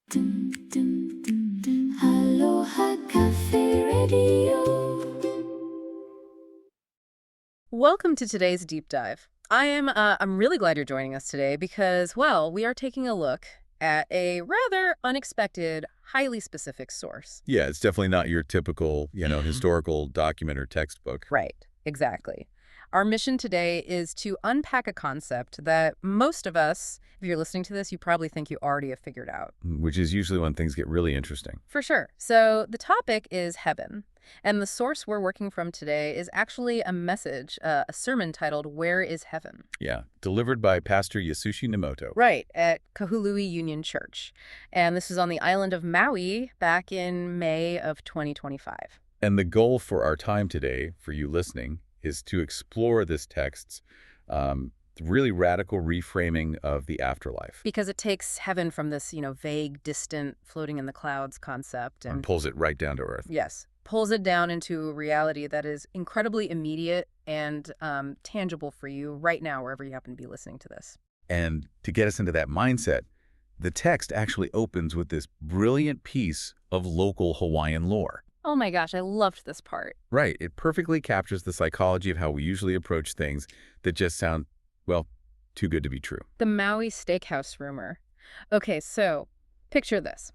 Dun, dun, dun, dun. Aloha Cafe Radio. Welcome to today's deep dive. I'm really glad you're joining us today because, well, we are taking a look at a rather unexpected, highly specific source. Yeah, it's definitely not your typical, historical document or textbook. Right, exactly. Our mission today is to unpack a concept that most of us, if you're listening to this, you probably think you already have figured out. Which is usually when things get really interesting. For sure. So the topic is heaven. And the source we're working from today is actually a message, a sermon titled, Where is Heaven? Yeah, delivered by Pastor Yasushi Nemoto. Right, at Kahului Union Church. And this is on the island of Maui back in May of 2025. And the goal for our time today, for you listening, is to explore this text's really radical reframing of the afterlife. Because it takes heaven from this, vague, distant, floating in the clouds concept. And pulls it right down to earth. Yes, pulls it down into a reality that is incredibly immediate and tangible for you right now, wherever you happen to be listening to this. And to get us into that mindset, the text actually opens with this brilliant piece of local Hawaiian lore. Oh my gosh, I loved this part. Right. It perfectly captures the psychology of how we usually approach things that just sound, well, too good to be true. The Maui steakhouse rumor. Okay, so picture this.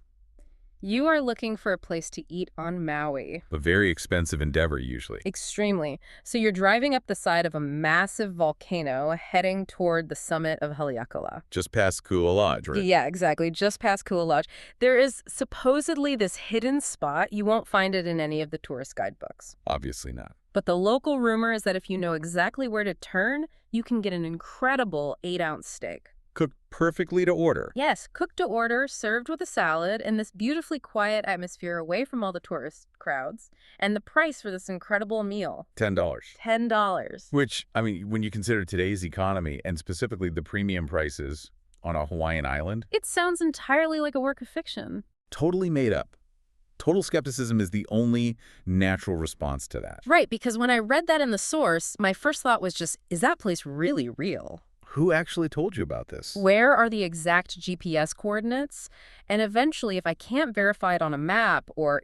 You are looking for a place to eat on Maui. A very expensive endeavor, usually. Extremely. So you're driving up the side of a massive volcano heading toward the summit of Haleakala. Just past Kua Lodge, right? Yeah, exactly. Just past Kua Lodge. There is supposedly this hidden spot. You won't find it in any of the tourist guidebooks. Obviously not. But the local rumor is that if you know exactly where to turn, you can get an incredible 8-ounce steak. Cooked perfectly to order. Yes, cooked to order, served with a salad, in this beautifully quiet atmosphere away from all the tourist crowds. And the price for this incredible meal? $10. $10. Which, I mean, when you consider today's economy, and specifically the premium prices on a Hawaiian island, It sounds entirely like a work of fiction. totally made up. Total skepticism is the only natural response to that. Right, because when I read that in the source, my first thought was just, is that place really real? Who actually told you about this? Where are the exact GPS coordinates? And eventually, if I can't verify it on a map or,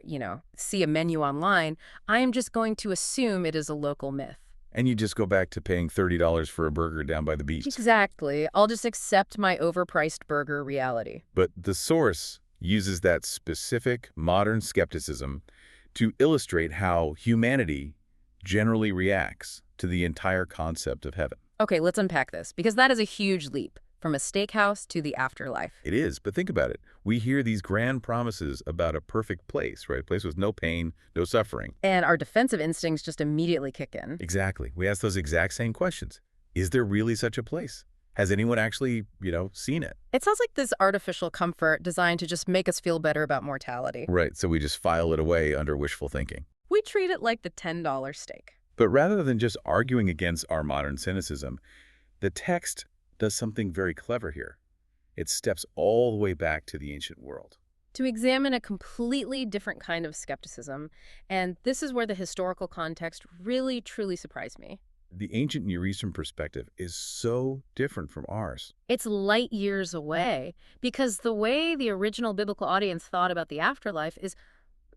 see a menu online, I am just going to assume it is a local myth. And you just go back to paying $30 for a burger down by the beach. Exactly. I'll just accept my overpriced burger reality. But the source uses that specific modern skepticism to illustrate how humanity generally reacts to the entire concept of heaven. Okay, let's unpack this, because that is a huge leap from a steakhouse to the afterlife. It is, but think about it. We hear these grand promises about a perfect place, right? A place with no pain, no suffering. And our defensive instincts just immediately kick in. Exactly. We ask those exact same questions. Is there really such a place? Has anyone actually, seen it? It sounds like this artificial comfort designed to just make us feel better about mortality. Right, so we just file it away under wishful thinking. We treat it like the $10 steak. But rather than just arguing against our modern cynicism, the text does something very clever here. It steps all the way back to the ancient world. To examine a completely different kind of skepticism, and this is where the historical context really, truly surprised me. The ancient Near Eastern perspective is so different from ours. It's light years away, because the way the original biblical audience thought about the afterlife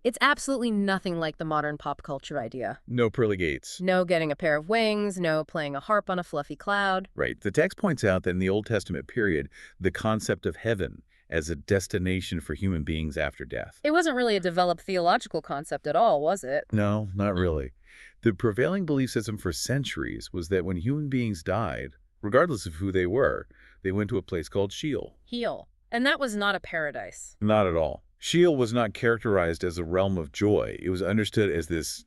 it's absolutely nothing like the modern pop culture idea. No pearly gates. No getting a pair of wings, no playing a harp on a fluffy cloud. Right. The text points out that in the Old Testament period, the concept of heaven as a destination for human beings after death. It wasn't really a developed theological concept at all, was it? No, not really. The prevailing belief system for centuries was that when human beings died, regardless of who they were, they went to a place called Sheol. Heal. And that was not a paradise. Not at all. Sheol was not characterized as a realm of joy. It was understood as this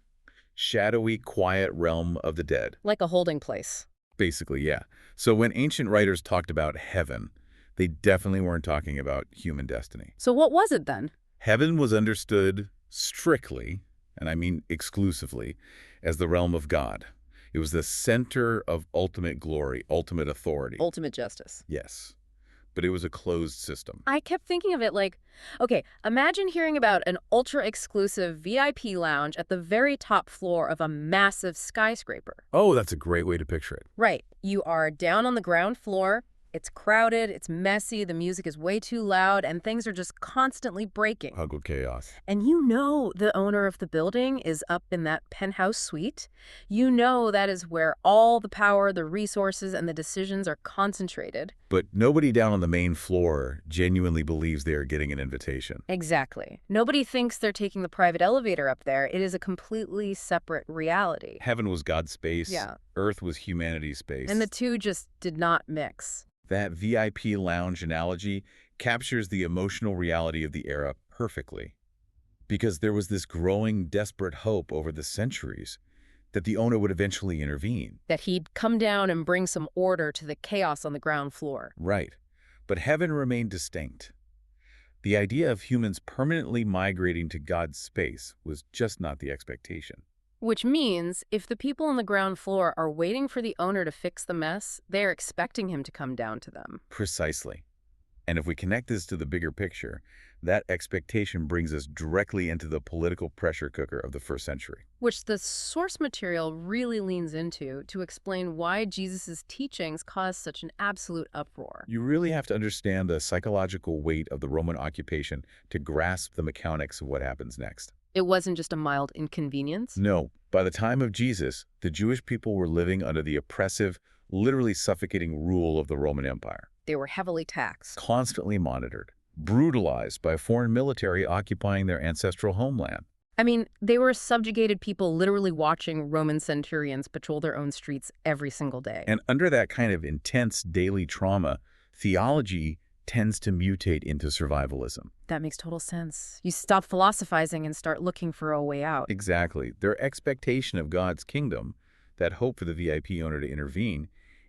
shadowy, quiet realm of the dead. Like a holding place. Basically, yeah. So when ancient writers talked about heaven, they definitely weren't talking about human destiny. So what was it then? Heaven was understood strictly, and I mean exclusively, as the realm of God. It was the center of ultimate glory, ultimate authority. Ultimate justice. Yes. But it was a closed system. I kept thinking of it like, okay, imagine hearing about an ultra-exclusive VIP lounge at the very top floor of a massive skyscraper. Oh, that's a great way to picture it. Right. You are down on the ground floor. It's crowded, it's messy, the music is way too loud, and things are just constantly breaking. Huggle chaos. And you know the owner of the building is up in that penthouse suite. You know that is where all the power, the resources, and the decisions are concentrated. But nobody down on the main floor genuinely believes they are getting an invitation. Exactly. Nobody thinks they're taking the private elevator up there. It is a completely separate reality. Heaven was God's space. Yeah. Earth was humanity's space. And the two just did not mix. That VIP lounge analogy captures the emotional reality of the era perfectly. Because there was this growing, desperate hope over the centuries that the owner would eventually intervene. That he'd come down and bring some order to the chaos on the ground floor. Right. But heaven remained distinct. The idea of humans permanently migrating to God's space was just not the expectation. Which means, if the people on the ground floor are waiting for the owner to fix the mess, they're expecting him to come down to them. Precisely. And if we connect this to the bigger picture, that expectation brings us directly into the political pressure cooker of the first century. Which the source material really leans into to explain why Jesus' teachings caused such an absolute uproar. You really have to understand the psychological weight of the Roman occupation to grasp the mechanics of what happens next. It wasn't just a mild inconvenience. No, by the time of Jesus, the Jewish people were living under the oppressive, literally suffocating rule of the Roman Empire. They were heavily taxed. Constantly monitored, brutalized by a foreign military occupying their ancestral homeland. I mean, they were subjugated people literally watching Roman centurions patrol their own streets every single day. And under that kind of intense daily trauma, theology tends to mutate into survivalism. That makes total sense. You stop philosophizing and start looking for a way out. Exactly. Their expectation of God's kingdom, that hope for the VIP owner to intervene,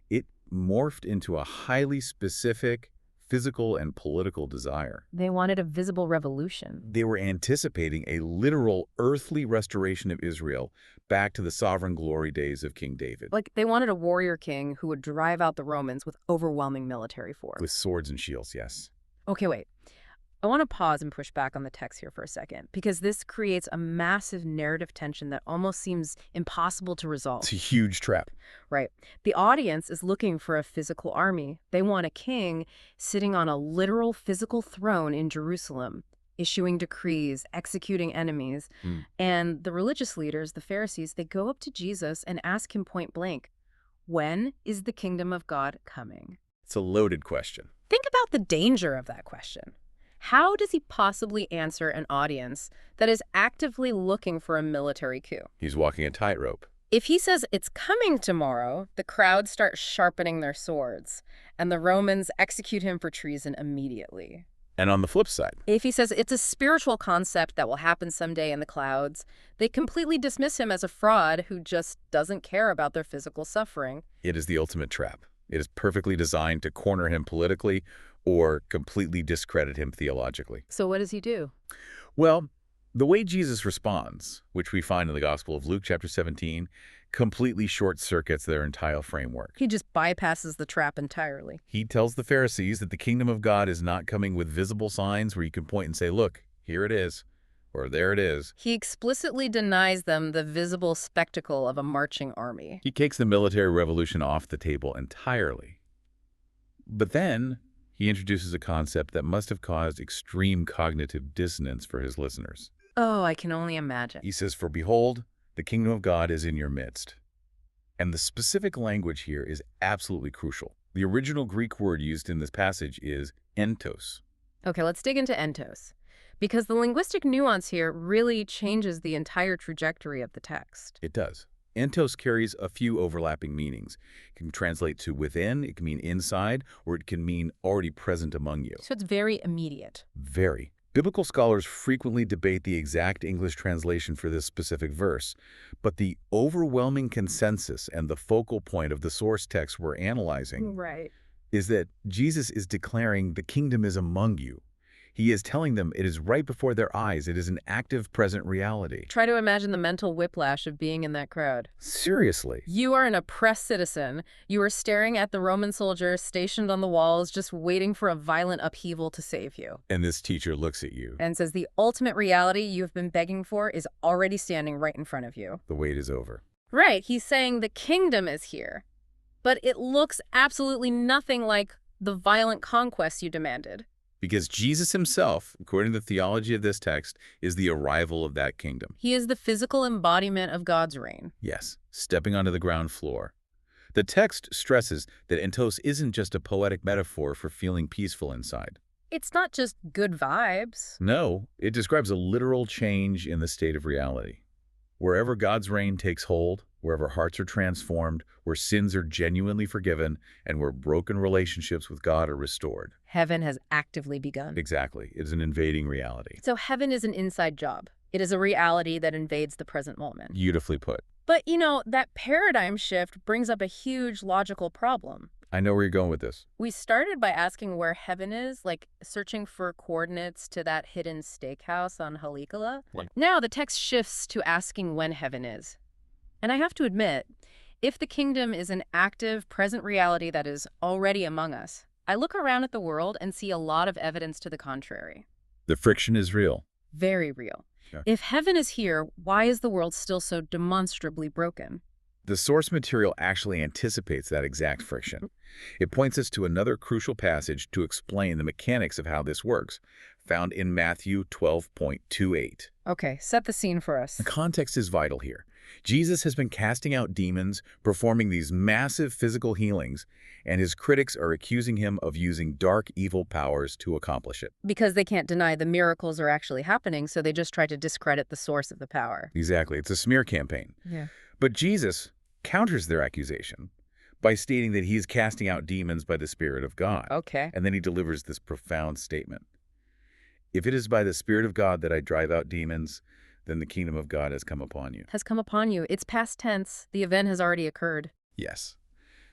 it morphed into a highly specific physical and political desire. They wanted a visible revolution. They were anticipating a literal earthly restoration of Israel back to the sovereign glory days of King David. Like, they wanted a warrior king who would drive out the Romans with overwhelming military force. With swords and shields, yes. Okay, wait. I want to pause and push back on the text here for a second, because this creates a massive narrative tension that almost seems impossible to resolve. It's a huge trap. Right. The audience is looking for a physical army. They want a king sitting on a literal physical throne in Jerusalem, issuing decrees, executing enemies. And the religious leaders, the Pharisees, they go up to Jesus and ask him point blank, when is the kingdom of God coming? It's a loaded question. Think about the danger of that question. How does he possibly answer an audience that is actively looking for a military coup? He's walking a tightrope. If he says it's coming tomorrow, the crowd start sharpening their swords, and the Romans execute him for treason immediately. And on the flip side, If he says it's a spiritual concept that will happen someday in the clouds, they completely dismiss him as a fraud who just doesn't care about their physical suffering. it is the ultimate trap. It is perfectly designed to corner him politically or completely discredit him theologically. So what does he do? Well, the way Jesus responds, which we find in the Gospel of Luke chapter 17, completely short-circuits their entire framework. He just bypasses the trap entirely. He tells the Pharisees that the kingdom of God is not coming with visible signs where you can point and say, look, here it is, or there it is. He explicitly denies them the visible spectacle of a marching army. He takes the military revolution off the table entirely. But then he introduces a concept that must have caused extreme cognitive dissonance for his listeners. Oh, I can only imagine. He says, for behold, the kingdom of God is in your midst. And the specific language here is absolutely crucial. The original Greek word used in this passage is entos. Okay, let's dig into entos, because the linguistic nuance here really changes the entire trajectory of the text. It does. Entos carries a few overlapping meanings. It can translate to within, it can mean inside, or it can mean already present among you. So it's very immediate. Very. Biblical scholars frequently debate the exact English translation for this specific verse, but the overwhelming consensus and the focal point of the source text we're analyzing Right. is that Jesus is declaring the kingdom is among you. He is telling them it is right before their eyes. It is an active, present reality. Try to imagine the mental whiplash of being in that crowd. Seriously. You are an oppressed citizen. You are staring at the Roman soldiers stationed on the walls, just waiting for a violent upheaval to save you. And this teacher looks at you. And says the ultimate reality you have been begging for is already standing right in front of you. The wait is over. Right, he's saying the kingdom is here. But it looks absolutely nothing like the violent conquest you demanded. Because Jesus himself, according to the theology of this text, is the arrival of that kingdom. He is the physical embodiment of God's reign. Yes, stepping onto the ground floor. The text stresses that entos isn't just a poetic metaphor for feeling peaceful inside. It's not just good vibes. No, it describes a literal change in the state of reality. Wherever God's reign takes hold, wherever hearts are transformed, where sins are genuinely forgiven, and where broken relationships with God are restored. Heaven has actively begun. Exactly. It is an invading reality. So heaven is an inside job. It is a reality that invades the present moment. Beautifully put. But, that paradigm shift brings up a huge logical problem. I know where you're going with this. We started by asking where heaven is, like searching for coordinates to that hidden steakhouse on Halikala. Right. Now the text shifts to asking when heaven is. And I have to admit, if the kingdom is an active, present reality that is already among us, I look around at the world and see a lot of evidence to the contrary. The friction is real. Very real. Yeah. If heaven is here, why is the world still so demonstrably broken? The source material actually anticipates that exact friction. It points us to another crucial passage to explain the mechanics of how this works, found in Matthew 12:28. Okay, set the scene for us. The context is vital here. Jesus has been casting out demons, performing these massive physical healings, and his critics are accusing him of using dark, evil powers to accomplish it. Because they can't deny the miracles are actually happening, so they just try to discredit the source of the power. Exactly. It's a smear campaign. Yeah. But Jesus counters their accusation by stating that he is casting out demons by the Spirit of God. Okay. And then he delivers this profound statement. If it is by the Spirit of God that I drive out demons, then the kingdom of God has come upon you. Has come upon you. It's past tense. The event has already occurred. Yes.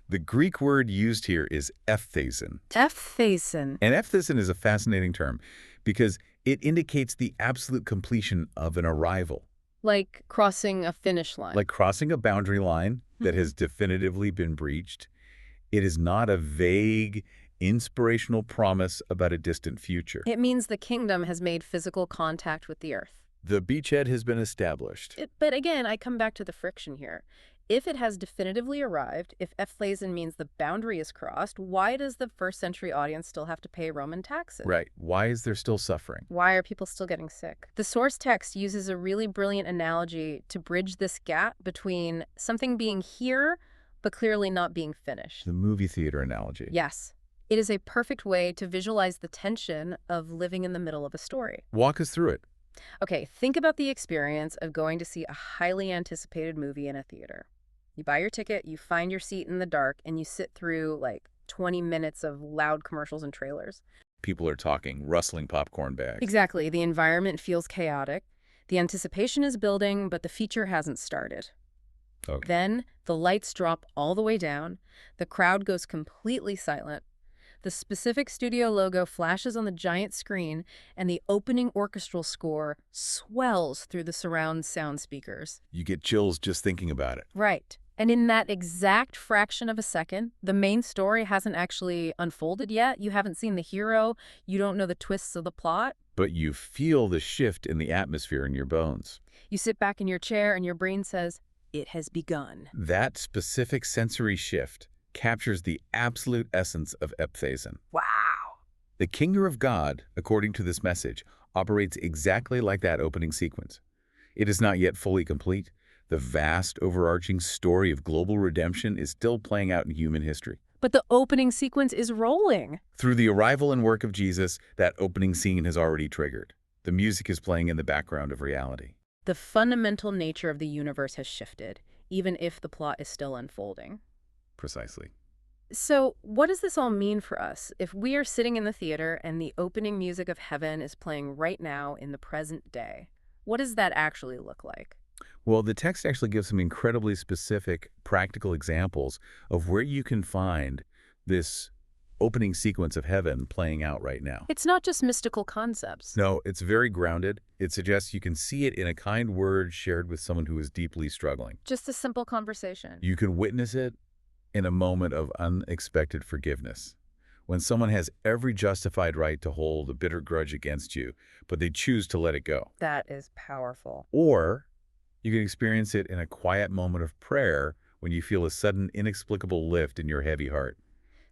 The Greek word used here is ephthasin. Ephthasin. And ephthasin is a fascinating term because it indicates the absolute completion of an arrival. Like crossing a finish line. Like crossing a boundary line that has definitively been breached. It is not a vague, inspirational promise about a distant future. It means the kingdom has made physical contact with the earth. The beachhead has been established. But again, I come back to the friction here. If it has definitively arrived, if ephthasin means the boundary is crossed, why does the first century audience still have to pay Roman taxes? Right. Why is there still suffering? Why are people still getting sick? The source text uses a really brilliant analogy to bridge this gap between something being here, but clearly not being finished. The movie theater analogy. Yes. It is a perfect way to visualize the tension of living in the middle of a story. Walk us through it. Okay, think about the experience of going to see a highly anticipated movie in a theater. You buy your ticket, you find your seat in the dark, and you sit through like 20 minutes of loud commercials and trailers. People are talking, rustling popcorn bags. Exactly. The environment feels chaotic. The anticipation is building, but the feature hasn't started. Okay. Then the lights drop all the way down. The crowd goes completely silent. The specific studio logo flashes on the giant screen, and the opening orchestral score swells through the surround sound speakers. You get chills just thinking about it. Right. And in that exact fraction of a second, the main story hasn't actually unfolded yet. You haven't seen the hero. You don't know the twists of the plot. But you feel the shift in the atmosphere in your bones. You sit back in your chair and your brain says, it has begun. That specific sensory shift captures the absolute essence of ephthasin. Wow. The kingdom of God, according to this message, operates exactly like that opening sequence. It is not yet fully complete. The vast, overarching story of global redemption is still playing out in human history. But the opening sequence is rolling. Through the arrival and work of Jesus, that opening scene has already triggered. The music is playing in the background of reality. The fundamental nature of the universe has shifted, even if the plot is still unfolding. Precisely. So what does this all mean for us? If we are sitting in the theater and the opening music of heaven is playing right now in the present day, what does that actually look like? Well, the text actually gives some incredibly specific, practical examples of where you can find this opening sequence of heaven playing out right now. It's not just mystical concepts. No, it's very grounded. It suggests you can see it in a kind word shared with someone who is deeply struggling. Just a simple conversation. You can witness it in a moment of unexpected forgiveness. When someone has every justified right to hold a bitter grudge against you, but they choose to let it go. That is powerful. Or you can experience it in a quiet moment of prayer when you feel a sudden inexplicable lift in your heavy heart.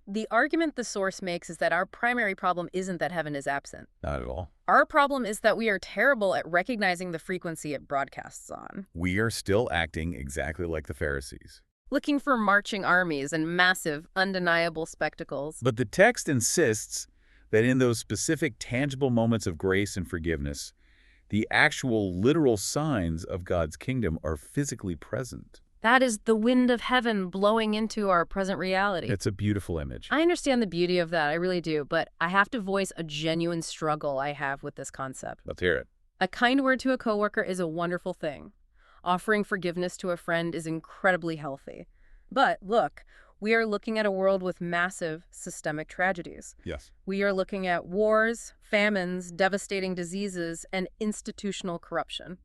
The argument the source makes is that our primary problem isn't that heaven is absent. Not at all. Our problem is that we are terrible at recognizing the frequency it broadcasts on. We are still acting exactly like the Pharisees. Looking for marching armies and massive, undeniable spectacles. But the text insists that in those specific, tangible moments of grace and forgiveness, the actual, literal signs of God's kingdom are physically present. That is the wind of heaven blowing into our present reality. It's a beautiful image. I understand the beauty of that, I really do, but I have to voice a genuine struggle I have with this concept. Let's hear it. A kind word to a coworker is a wonderful thing. Offering forgiveness to a friend is incredibly healthy. But look, we are looking at a world with massive systemic tragedies. Yes. We are looking at wars, famines, devastating diseases, and institutional corruption.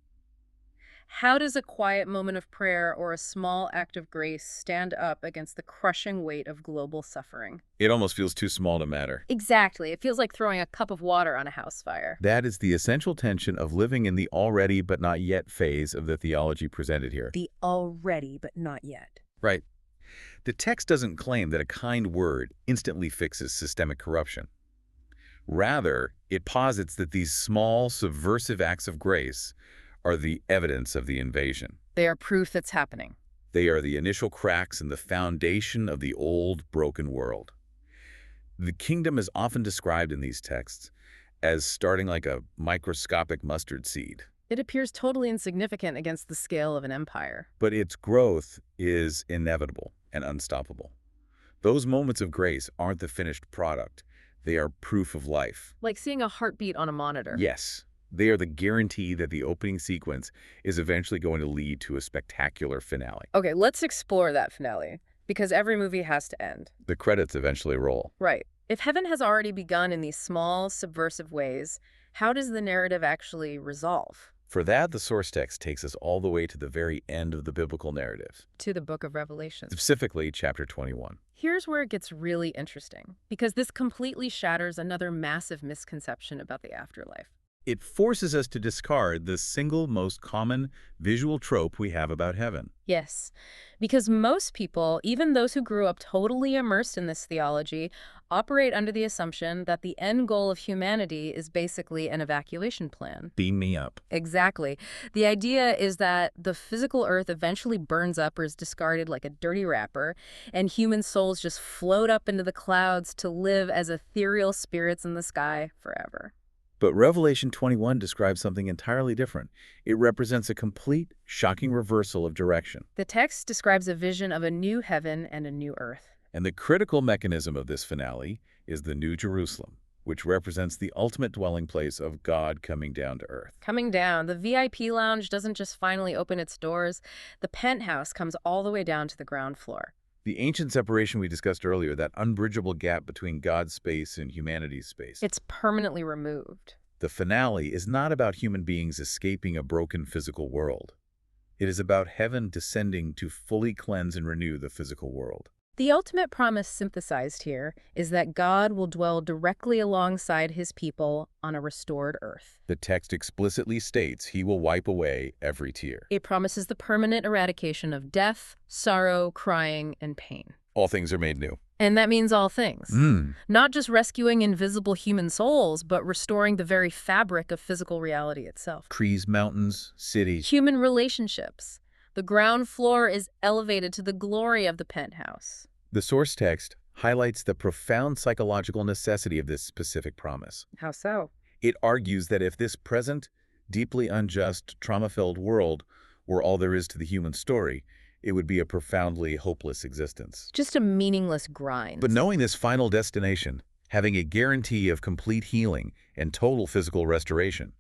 How does a quiet moment of prayer or a small act of grace stand up against the crushing weight of global suffering? It almost feels too small to matter. Exactly. It feels like throwing a cup of water on a house fire. That is the essential tension of living in the already but not yet phase of the theology presented here. The already but not yet. Right. The text doesn't claim that a kind word instantly fixes systemic corruption. Rather, it posits that these small, subversive acts of grace are the evidence of the invasion. They are proof that's happening. They are the initial cracks in the foundation of the old, broken world. The kingdom is often described in these texts as starting like a microscopic mustard seed. It appears totally insignificant against the scale of an empire. But its growth is inevitable and unstoppable. Those moments of grace aren't the finished product. They are proof of life. Like seeing a heartbeat on a monitor. Yes, they are the guarantee that the opening sequence is eventually going to lead to a spectacular finale. Okay, let's explore that finale, because every movie has to end. The credits eventually roll. Right. If heaven has already begun in these small, subversive ways, how does the narrative actually resolve? For that, the source text takes us all the way to the very end of the biblical narrative, To the book of Revelation. specifically chapter 21. Here's where it gets really interesting, because this completely shatters another massive misconception about the afterlife. It forces us to discard the single most common visual trope we have about heaven. Yes, because most people, even those who grew up totally immersed in this theology, operate under the assumption that the end goal of humanity is basically an evacuation plan. Beam me up. Exactly. The idea is that the physical earth eventually burns up or is discarded like a dirty wrapper, and human souls just float up into the clouds to live as ethereal spirits in the sky forever. But Revelation 21 describes something entirely different. It represents a complete, shocking reversal of direction. The text describes a vision of a new heaven and a new earth. And the critical mechanism of this finale is the New Jerusalem, which represents the ultimate dwelling place of God coming down to earth. Coming down, the VIP lounge doesn't just finally open its doors. The penthouse comes all the way down to the ground floor. The ancient separation we discussed earlier, that unbridgeable gap between God's space and humanity's space. It's permanently removed. The finale is not about human beings escaping a broken physical world. It is about heaven descending to fully cleanse and renew the physical world. The ultimate promise synthesized here is that God will dwell directly alongside his people on a restored earth. The text explicitly states he will wipe away every tear. It promises the permanent eradication of death, sorrow, crying, and pain. All things are made new. And that means all things. Not just rescuing invisible human souls, but restoring the very fabric of physical reality itself. Trees, mountains, cities. Human relationships. The ground floor is elevated to the glory of the penthouse. The source text highlights the profound psychological necessity of this specific promise. How so? It argues that if this present, deeply unjust, trauma-filled world were all there is to the human story, it would be a profoundly hopeless existence. Just a meaningless grind. But knowing this final destination, having a guarantee of complete healing and total physical restoration,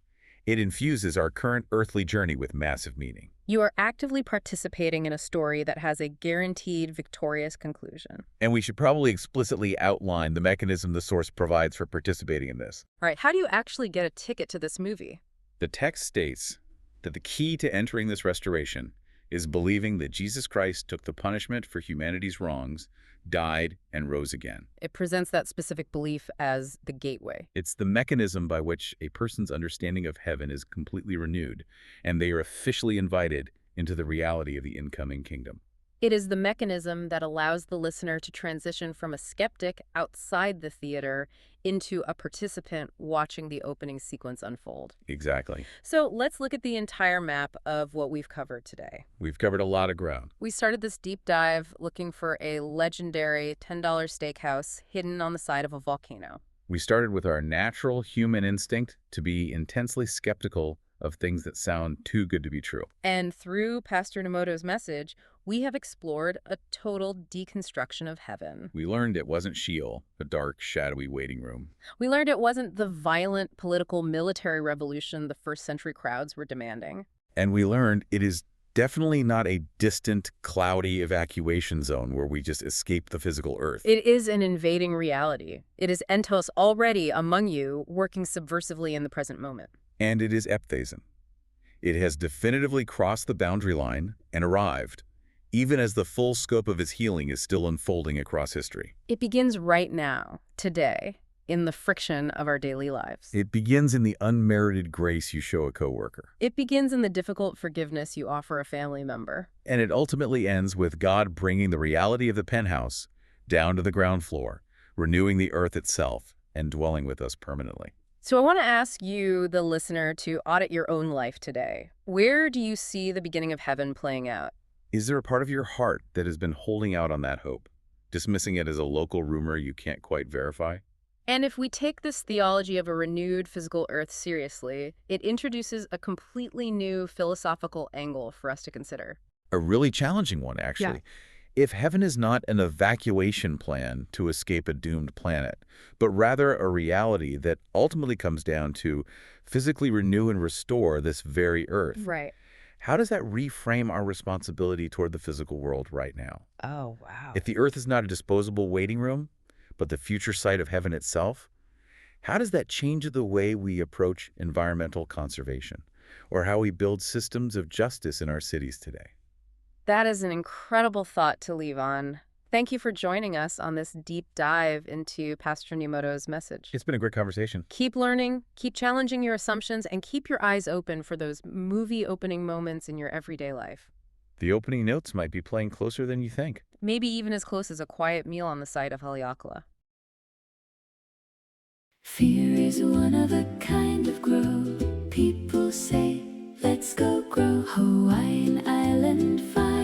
it infuses our current earthly journey with massive meaning. You are actively participating in a story that has a guaranteed victorious conclusion. And we should probably explicitly outline the mechanism the source provides for participating in this. All right, how do you actually get a ticket to this movie? The text states that the key to entering this restoration is believing that Jesus Christ took the punishment for humanity's wrongs, died, and rose again. It presents that specific belief as the gateway. It's the mechanism by which a person's understanding of heaven is completely renewed, and they are officially invited into the reality of the incoming kingdom. It is the mechanism that allows the listener to transition from a skeptic outside the theater into a participant watching the opening sequence unfold. Exactly. So let's look at the entire map of what we've covered today. We've covered a lot of ground. We started this deep dive looking for a legendary $10 steakhouse hidden on the side of a volcano. We started with our natural human instinct to be intensely skeptical of things that sound too good to be true. And through Pastor Nemoto's message, we have explored a total deconstruction of heaven. We learned it wasn't Sheol, a dark, shadowy waiting room. We learned it wasn't the violent political military revolution the first century crowds were demanding. And we learned it is definitely not a distant, cloudy evacuation zone where we just escape the physical earth. It is an invading reality. It is entos already among you, working subversively in the present moment. And it is Epthason. It has definitively crossed the boundary line and arrived, even as the full scope of its healing is still unfolding across history. It begins right now, today, in the friction of our daily lives. It begins in the unmerited grace you show a coworker. It begins in the difficult forgiveness you offer a family member. And it ultimately ends with God bringing the reality of the penthouse down to the ground floor, renewing the earth itself, and dwelling with us permanently. So I want to ask you, the listener, to audit your own life today. Where do you see the beginning of heaven playing out? Is there a part of your heart that has been holding out on that hope, dismissing it as a local rumor you can't quite verify? And if we take this theology of a renewed physical earth seriously, it introduces a completely new philosophical angle for us to consider. A really challenging one, actually. If heaven is not an evacuation plan to escape a doomed planet, but rather a reality that ultimately comes down to physically renew and restore this very earth, Right. how does that reframe our responsibility toward the physical world right now? Oh, wow. If the earth is not a disposable waiting room, but the future site of heaven itself, how does that change the way we approach environmental conservation or how we build systems of justice in our cities today? That is an incredible thought to leave on. Thank you for joining us on this deep dive into Pastor Nemoto's message. It's been a great conversation. Keep learning, keep challenging your assumptions, and keep your eyes open for those movie opening moments in your everyday life. The opening notes might be playing closer than you think. Maybe even as close as a quiet meal on the side of Haleakala. Fear is one of a kind of grow. People say, let's go grow. Hawaiian island fire.